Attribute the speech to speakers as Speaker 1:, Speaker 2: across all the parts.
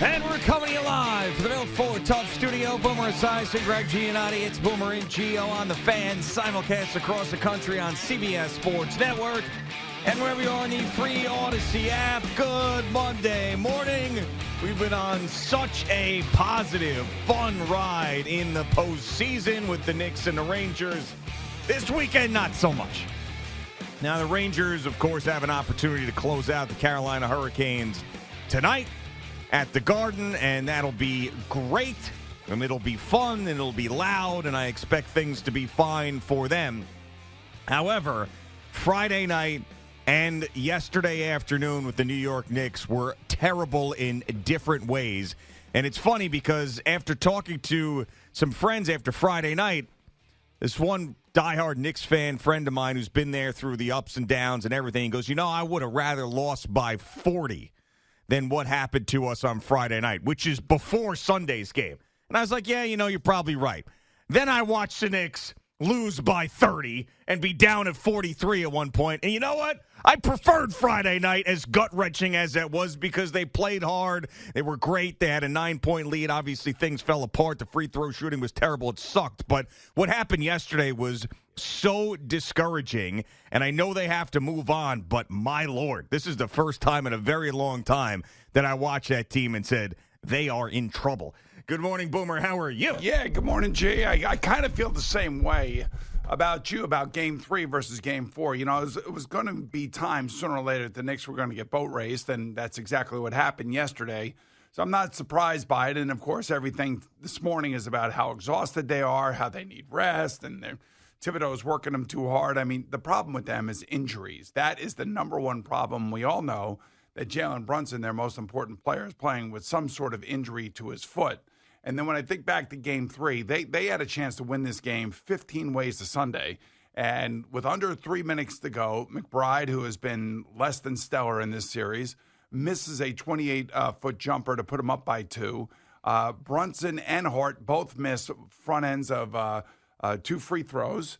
Speaker 1: And we're coming to you live from the Mill Fuller Tough Studio. Boomer Esiason, Greg Giannotti. It's Boomer and Gio on the Fan. Simulcast across the country on CBS Sports Network. And wherever you are on the free Odyssey app, good Monday morning. We've been on such a positive, fun ride in the postseason with the Knicks and the Rangers. This weekend, not so much. Now, the Rangers, of course, have an opportunity to close out the Carolina Hurricanes tonight at the Garden, and that'll be great, and it'll be fun, and it'll be loud, and I expect things to be fine for them. However, Friday night and yesterday afternoon with the New York Knicks were terrible in different ways, and it's funny because after talking to some friends after Friday night, this one diehard Knicks fan friend of mine who's been there through the ups and downs and everything goes, I would have rather lost by 40 than what happened to us on Friday night, which is before Sunday's game. And I was like, yeah, you're probably right. Then I watched the Knicks lose by 30 and be down at 43 at one point. And you know what? I preferred Friday night, as gut-wrenching as that was, because they played hard. They were great. They had a 9-point lead. Obviously, things fell apart. The free throw shooting was terrible. It sucked. But what happened yesterday was so discouraging, and I know they have to move on, but my Lord, this is the first time in a very long time that I watched that team and said, they are in trouble. Good morning, Boomer. How are you?
Speaker 2: Yeah, good morning, G. I kind of feel the same way about Game 3 versus Game 4. It was going to be time sooner or later that the Knicks were going to get boat raced, and that's exactly what happened yesterday. So I'm not surprised by it. And, of course, everything this morning is about how exhausted they are, how they need rest, and Thibodeau's working them too hard. I mean, the problem with them is injuries. That is the number one problem. We all know that Jalen Brunson, their most important player, is playing with some sort of injury to his foot. And then when I think back to Game 3, they had a chance to win this game 15 ways to Sunday. And with under 3 minutes to go, McBride, who has been less than stellar in this series, misses a 28-foot jumper to put him up by 2. Brunson and Hart both miss front ends of 2 free throws.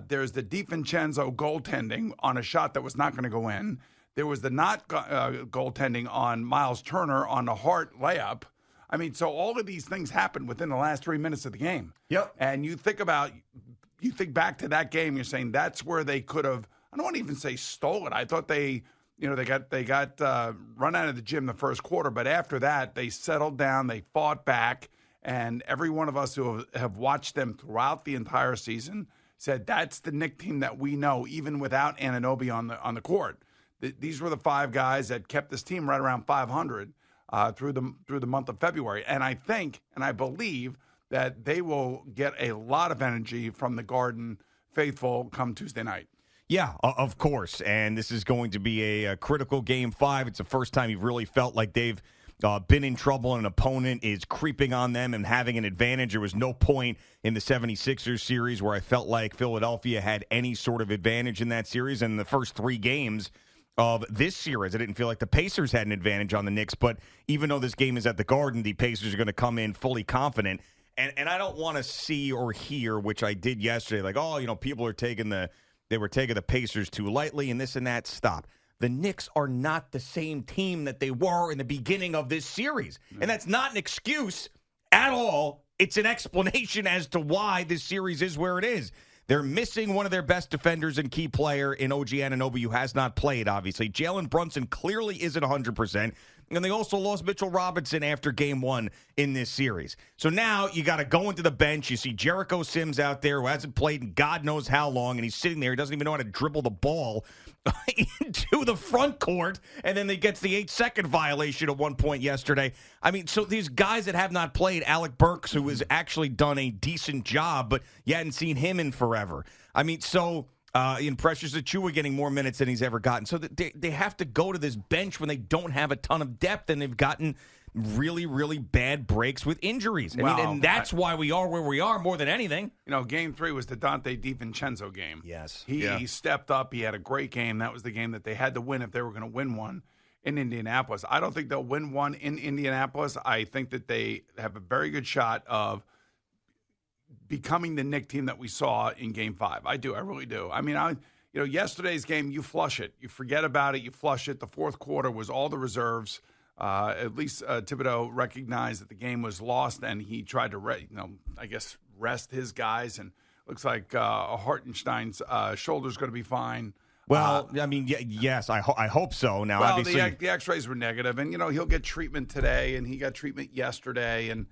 Speaker 2: There's the DiVincenzo goaltending on a shot that was not going to go in. There was the not goaltending on Miles Turner on the Hart layup. I mean, so all of these things happened within the last 3 minutes of the game.
Speaker 1: Yep.
Speaker 2: And you think back to that game, you're saying that's where they could have, I don't want to even say stole it. I thought they got run out of the gym the first quarter, but after that, they settled down, they fought back, and every one of us who have watched them throughout the entire season said that's the Knick team that we know, even without Anunoby on the court. These were the 5 guys that kept this team right around 500. Through the month of February. And I think and I believe that they will get a lot of energy from the Garden faithful come Tuesday night.
Speaker 1: Yeah, of course. And this is going to be a critical Game 5. It's the first time you've really felt like they've been in trouble and an opponent is creeping on them and having an advantage. There was no point in the 76ers series where I felt like Philadelphia had any sort of advantage in that series. And the first 3 games of this series, I didn't feel like the Pacers had an advantage on the Knicks, but even though this game is at the Garden, the Pacers are going to come in fully confident. And I don't want to see or hear, which I did yesterday, like, people are taking the Pacers too lightly and this and that. Stop. The Knicks are not the same team that they were in the beginning of this series. And that's not an excuse at all. It's an explanation as to why this series is where it is. They're missing one of their best defenders and key player in OG Anunoby, who has not played, obviously. Jalen Brunson clearly isn't 100%. And they also lost Mitchell Robinson after Game 1 in this series. So now you got to go into the bench. You see Jericho Sims out there who hasn't played in God knows how long, and he's sitting there. He doesn't even know how to dribble the ball into the front court, and then he gets the 8-second violation at one point yesterday. I mean, so these guys that have not played, Alec Burks, who has actually done a decent job, but you hadn't seen him in forever. I mean, so in Precious Achiuwa getting more minutes than he's ever gotten. So they have to go to this bench when they don't have a ton of depth, and they've gotten really, really bad breaks with injuries. And that's why we are where we are more than anything.
Speaker 2: Game 3 was the Dante DiVincenzo game.
Speaker 1: Yes.
Speaker 2: He stepped up. He had a great game. That was the game that they had to win if they were going to win one in Indianapolis. I don't think they'll win one in Indianapolis. I think that they have a very good shot of becoming the Knick team that we saw in Game 5. I do. I really do. I mean, yesterday's game, you flush it. You forget about it. You flush it. The fourth quarter was all the reserves. At least Thibodeau recognized that the game was lost, and he tried to, rest his guys. And looks like Hartenstein's shoulder's going to be fine.
Speaker 1: Well, yes, I hope so. Now,
Speaker 2: well,
Speaker 1: obviously,
Speaker 2: the X-rays were negative, and he'll get treatment today, and he got treatment yesterday, and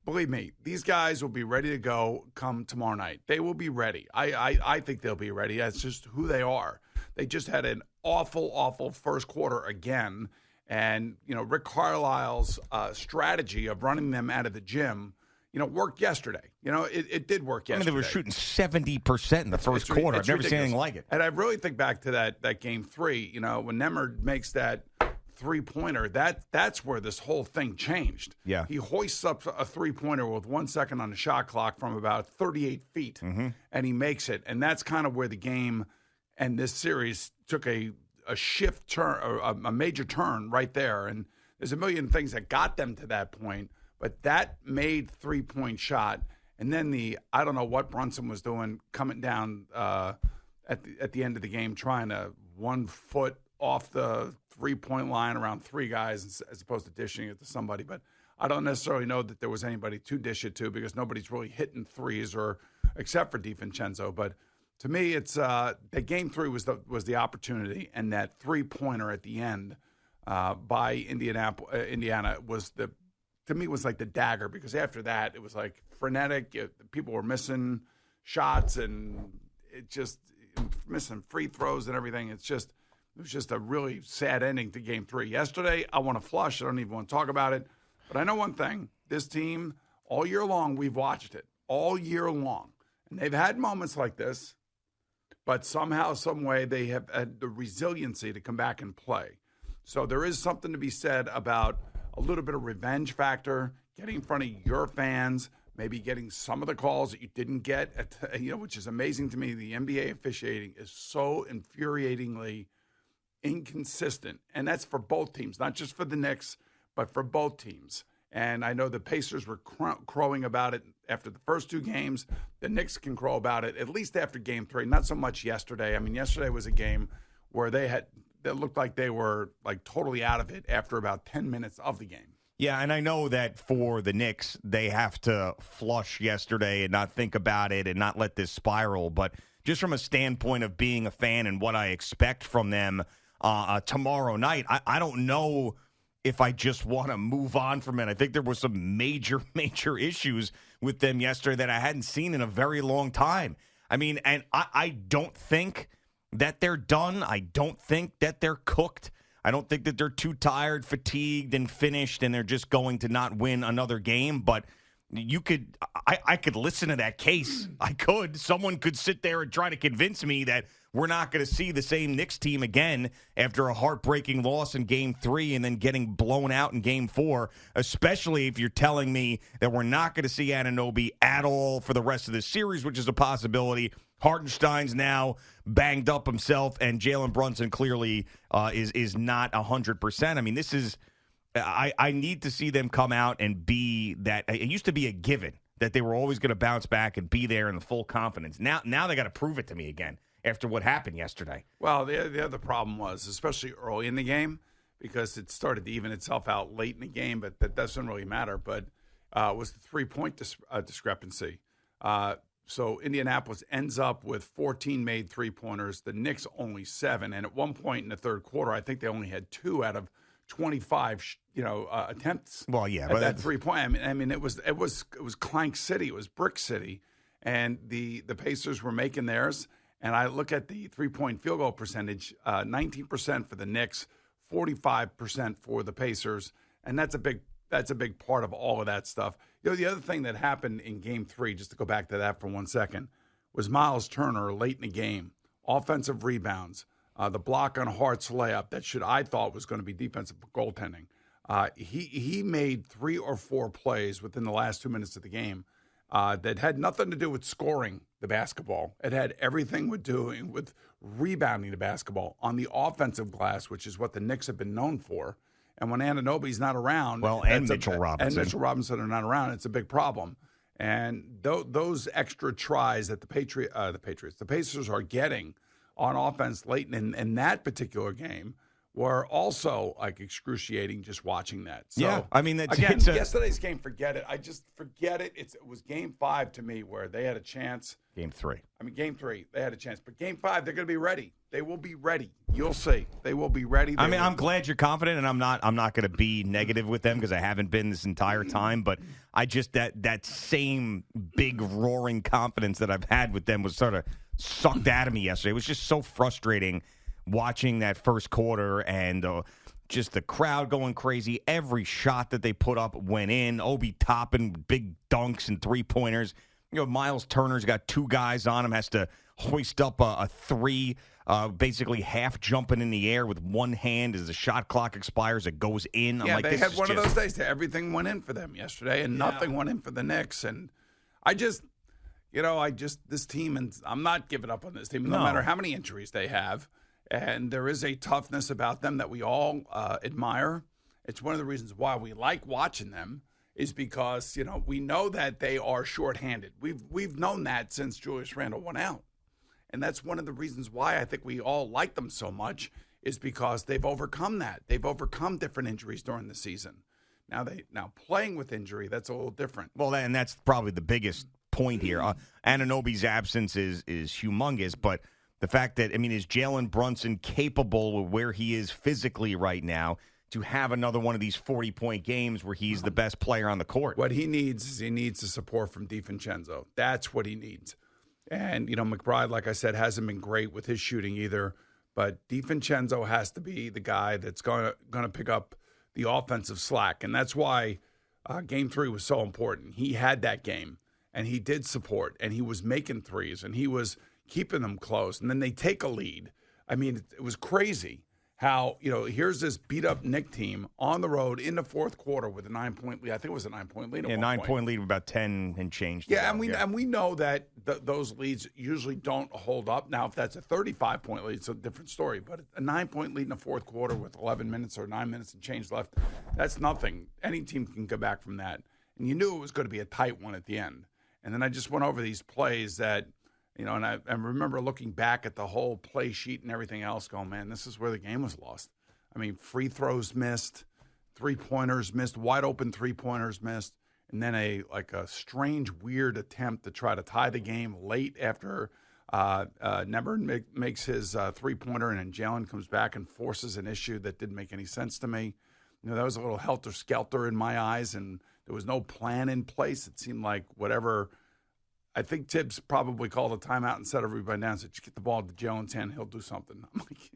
Speaker 2: believe me, these guys will be ready to go come tomorrow night. They will be ready. I think they'll be ready. That's just who they are. They just had an awful first quarter again, and Rick Carlisle's strategy of running them out of the gym, worked yesterday. It did work yesterday.
Speaker 1: They were shooting 70% in the first quarter. I've never seen anything like it.
Speaker 2: And I really think back to that game 3, when Nemeth makes that three-pointer, that's where this whole thing changed.
Speaker 1: Yeah.
Speaker 2: He hoists up a three-pointer with 1 second on the shot clock from about 38 feet, and he makes it. And that's kind of where the game and this series took a shift turn, or a major turn right there. And there's a million things that got them to that point, but that made three-point shot. And then I don't know what Brunson was doing, coming down at the end of the game, trying to 1 foot off the three-point line around 3 guys as opposed to dishing it to somebody. But I don't necessarily know that there was anybody to dish it to, because nobody's really hitting threes, or except for DiVincenzo. But to me, it's that game 3 was the opportunity, and that three-pointer at the end by Indiana was to me was like the dagger, because after that it was like frenetic. People were missing shots, and it just missing free throws and everything. It was just a really sad ending to game 3. Yesterday, I want to flush. I don't even want to talk about it. But I know one thing. This team, all year long, we've watched it. All year long. And they've had moments like this, but somehow, some way, they have had the resiliency to come back and play. So there is something to be said about a little bit of revenge factor, getting in front of your fans, maybe getting some of the calls that you didn't get, which is amazing to me. The NBA officiating is so infuriatingly inconsistent, and that's for both teams, not just for the Knicks, but for both teams. And I know the Pacers were crowing about it after the first 2 games. The Knicks can crow about it at least after game 3, not so much yesterday. I mean, yesterday was a game where that looked like they were like totally out of it after about 10 minutes of the game.
Speaker 1: Yeah, and I know that for the Knicks, they have to flush yesterday and not think about it and not let this spiral. But just from a standpoint of being a fan and what I expect from them tomorrow night, I don't know if I just want to move on from it. I think there were some major issues with them yesterday that I hadn't seen in a very long time. I mean, and I don't think that they're done. I don't think that they're cooked. I don't think that they're too tired, fatigued, and finished, and they're just going to not win another game. But I could listen to that case. I could. Someone could sit there and try to convince me that we're not going to see the same Knicks team again after a heartbreaking loss in Game 3 and then getting blown out in Game 4, especially if you're telling me that we're not going to see Anunoby at all for the rest of the series, which is a possibility. Hartenstein's now banged up himself, and Jalen Brunson clearly is not 100%. I mean, this is I need to see them come out and be that. It used to be a given that they were always going to bounce back and be there in the full confidence. Now they got to prove it to me again after what happened yesterday.
Speaker 2: Well, the other problem was, especially early in the game, because it started to even itself out late in the game, but that doesn't really matter, but was the three-point discrepancy. So Indianapolis ends up with 14 made three-pointers. The Knicks only 7. And at one point in the third quarter, I think they only had 2 out of 25, attempts.
Speaker 1: Well, yeah,
Speaker 2: at that three-point. I mean, it was Clank City. It was Brick City, and the Pacers were making theirs. And I look at the three-point field goal percentage: 19% for the Knicks, 45% for the Pacers, and that's a big part of all of that stuff. The other thing that happened in Game 3, just to go back to that for 1 second, was Miles Turner late in the game, offensive rebounds, the block on Hart's layup that I thought was going to be defensive goaltending. He made 3 or 4 plays within the last 2 minutes of the game that had nothing to do with scoring the basketball. It had everything with rebounding the basketball on the offensive glass, which is what the Knicks have been known for. And when Anunoby's not around,
Speaker 1: and Mitchell Robinson
Speaker 2: are not around, it's a big problem. And those extra tries that the Pacers are getting on offense late in that particular game were also like excruciating just watching that. So,
Speaker 1: Yeah, I mean,
Speaker 2: again, yesterday's game, forget it. I just forget it. It was Game 5 to me where they had a chance.
Speaker 1: Game 3.
Speaker 2: I mean, Game 3, they had a chance. But Game 5, they're going to be ready. They will be ready. You'll see. They will be ready.
Speaker 1: I'm glad you're confident, and I'm not going to be negative with them because I haven't been this entire time. But I just that same big roaring confidence that I've had with them was sort of sucked out of me yesterday. It was just so frustrating watching that first quarter and just the crowd going crazy. Every shot that they put up went in. Obi Toppin, big dunks and three-pointers. Miles Turner's got 2 guys on him, has to hoist up a 3, basically half jumping in the air with one hand as the shot clock expires. It goes in.
Speaker 2: Yeah, they had one of those days that everything went in for them yesterday, and nothing went in for the Knicks. And this team, and I'm not giving up on this team, no matter how many injuries they have. And there is a toughness about them that we all admire. It's one of the reasons why we like watching them is because, we know that they are shorthanded. We've known that since Julius Randle went out. And that's one of the reasons why I think we all like them so much is because they've overcome that. They've overcome different injuries during the season. Now playing with injury, that's a little different.
Speaker 1: Well, and that's probably the biggest point here. Anunoby's absence is humongous, but the fact that, is Jalen Brunson capable of where he is physically right now to have another one of these 40-point games where he's the best player on the court?
Speaker 2: What he needs is the support from DiVincenzo. That's what he needs. And, McBride, like I said, hasn't been great with his shooting either. But DiVincenzo has to be the guy that's going to pick up the offensive slack. And that's why Game 3 was so important. He had that game, and he did support, and he was making threes, and he was keeping them close. And then they take a lead. It was crazy how, here's this beat-up Knick team on the road in the fourth quarter with a 9-point lead. I think it was a 9-point lead.
Speaker 1: Yeah, 9-point lead with about 10 and change.
Speaker 2: Yeah, and we know that those leads usually don't hold up. Now, if that's a 35-point lead, it's a different story. But a 9-point lead in the fourth quarter with 11 minutes or 9 minutes and change left, that's nothing. Any team can go back from that. And you knew it was going to be a tight one at the end. And then I just went over these plays that, and I remember looking back at the whole play sheet and everything else going, man, this is where the game was lost. Free throws missed, three-pointers missed, wide-open three-pointers missed, and then a strange, weird attempt to try to tie the game late after Nebber makes his three-pointer, and then Jalen comes back and forces an issue that didn't make any sense to me. That was a little helter-skelter in my eyes, and there was no plan in place. It seemed like whatever – I think Tibbs probably called a timeout and set everybody down and said, just get the ball to Jalen's hand, he'll do something. I'm like,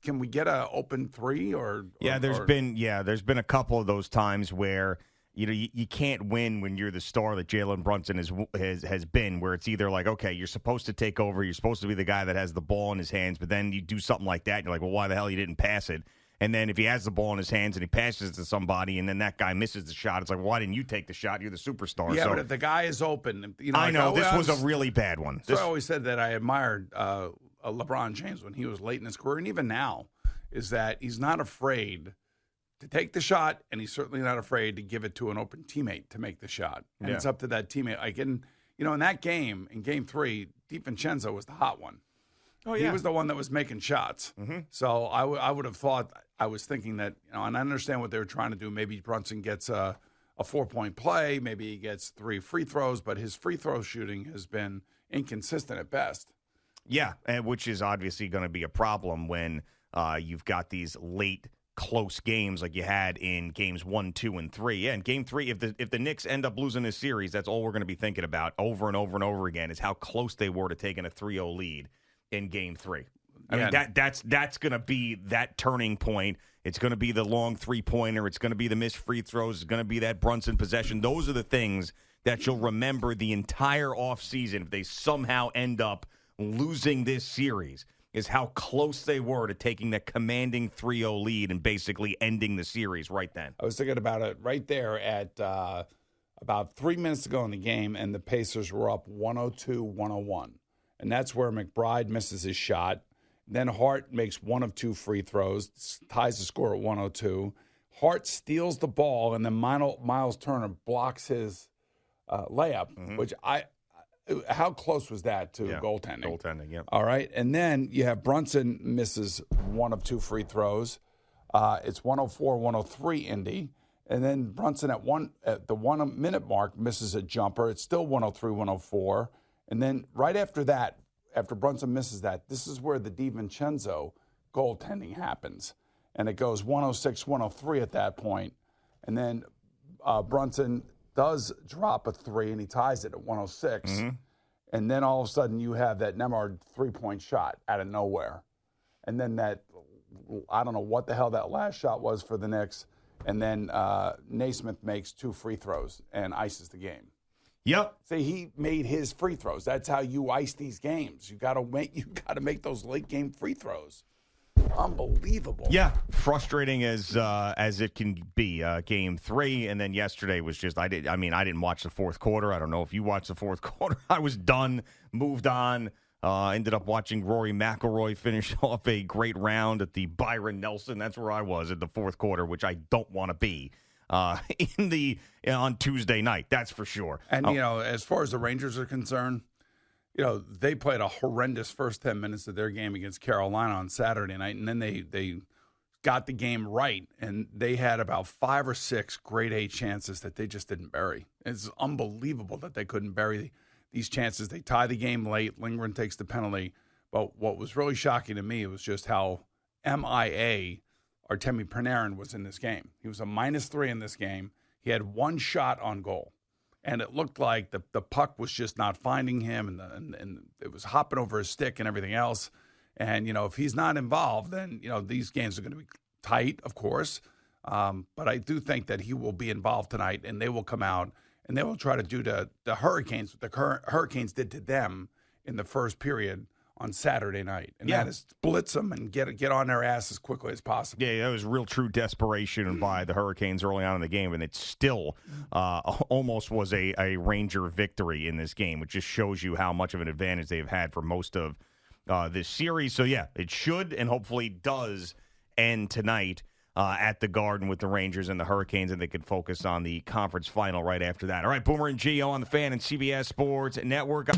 Speaker 2: can we get an open 3 or
Speaker 1: there's been a couple of those times where you can't win when you're the star that Jalen Brunson has been, where it's either like, okay, you're supposed to take over, you're supposed to be the guy that has the ball in his hands, but then you do something like that and you're like, well, why the hell you didn't pass it? And then if he has the ball in his hands and he passes it to somebody and then that guy misses the shot, it's like, why didn't you take the shot? You're the superstar.
Speaker 2: Yeah, but if the guy is open.
Speaker 1: I know, this was a really bad one.
Speaker 2: So I always said that I admired LeBron James when he was late in his career, and even now, is that he's not afraid to take the shot, and he's certainly not afraid to give it to an open teammate to make the shot. And it's up to that teammate. In that game, in Game 3, DiVincenzo was the hot one. Oh, yeah. He was the one that was making shots. Mm-hmm. So I would have thought, I was thinking that, and I understand what they were trying to do. Maybe Brunson gets a 4-point play. Maybe he gets 3 free throws, but his free throw shooting has been inconsistent at best.
Speaker 1: Yeah, and which is obviously going to be a problem when you've got these late, close games like you had in games 1, 2, and 3. Yeah, in Game 3, if the Knicks end up losing this series, that's all we're going to be thinking about over and over and over again is how close they were to taking a 3-0 lead in Game 3. I mean, that's going to be that turning point. It's going to be the long three-pointer. It's going to be the missed free throws. It's going to be that Brunson possession. Those are the things that you'll remember the entire offseason if they somehow end up losing this series, is how close they were to taking that commanding 3-0 lead and basically ending the series right then.
Speaker 2: I was thinking about it right there at about 3 minutes to go in the game, and the Pacers were up 102-101. And that's where McBride misses his shot. Then Hart makes 1 of 2 free throws, ties the score at 102. Hart steals the ball, and then Miles Turner blocks his layup, which How close was that to
Speaker 1: Yeah,
Speaker 2: goaltending?
Speaker 1: Goaltending, yeah.
Speaker 2: All right. And then you have Brunson misses one of two free throws. It's 104-103 Indy. And then Brunson at the 1 minute mark misses a jumper. It's still 103-104. And then right after that, after Brunson misses that, this is where the DiVincenzo goaltending happens. And it goes 106-103 at that point. And then Brunson does drop a three, and he ties it at 106. Mm-hmm. And then all of a sudden you have that Nemard three-point shot out of nowhere. And then that, I don't know what the hell that last shot was for the Knicks. And then Naismith makes two free throws and ices the game.
Speaker 1: Yep.
Speaker 2: See, he made his free throws. That's how you ice these games. You got to make those late game free throws. Unbelievable.
Speaker 1: Yeah, frustrating as it can be. Game 3, and then yesterday was just I didn't watch the fourth quarter. I don't know if you watched the fourth quarter. I was done, moved on. Ended up watching Rory McIlroy finish off a great round at the Byron Nelson. That's where I was at the fourth quarter, which I don't want to be on Tuesday night. That's for sure.
Speaker 2: And as far as the Rangers are concerned, they played a horrendous first 10 minutes of their game against Carolina on Saturday night, and then they got the game right, and they had about 5 or 6 grade A chances that they just didn't bury. It's unbelievable that they couldn't bury these chances. They tie the game late. Lindgren takes the penalty. But what was really shocking to me was just how MIA Artemi Panarin was in this game. He was a -3 in this game. He had one shot on goal. And it looked like the puck was just not finding him, and it was hopping over his stick and everything else. And, if he's not involved, then, these games are going to be tight, of course. But I do think that he will be involved tonight, and they will come out, and they will try to do the Hurricanes what the Hurricanes did to them in the first period on Saturday night. And that is blitz them and get on their ass as quickly as possible.
Speaker 1: Yeah, that was real true desperation by the Hurricanes early on in the game, and it still almost was a Ranger victory in this game, which just shows you how much of an advantage they've had for most of this series. So, yeah, it should and hopefully does end tonight at the Garden with the Rangers and the Hurricanes, and they can focus on the conference final right after that. All right, Boomer and Gio on the Fan and CBS Sports Network.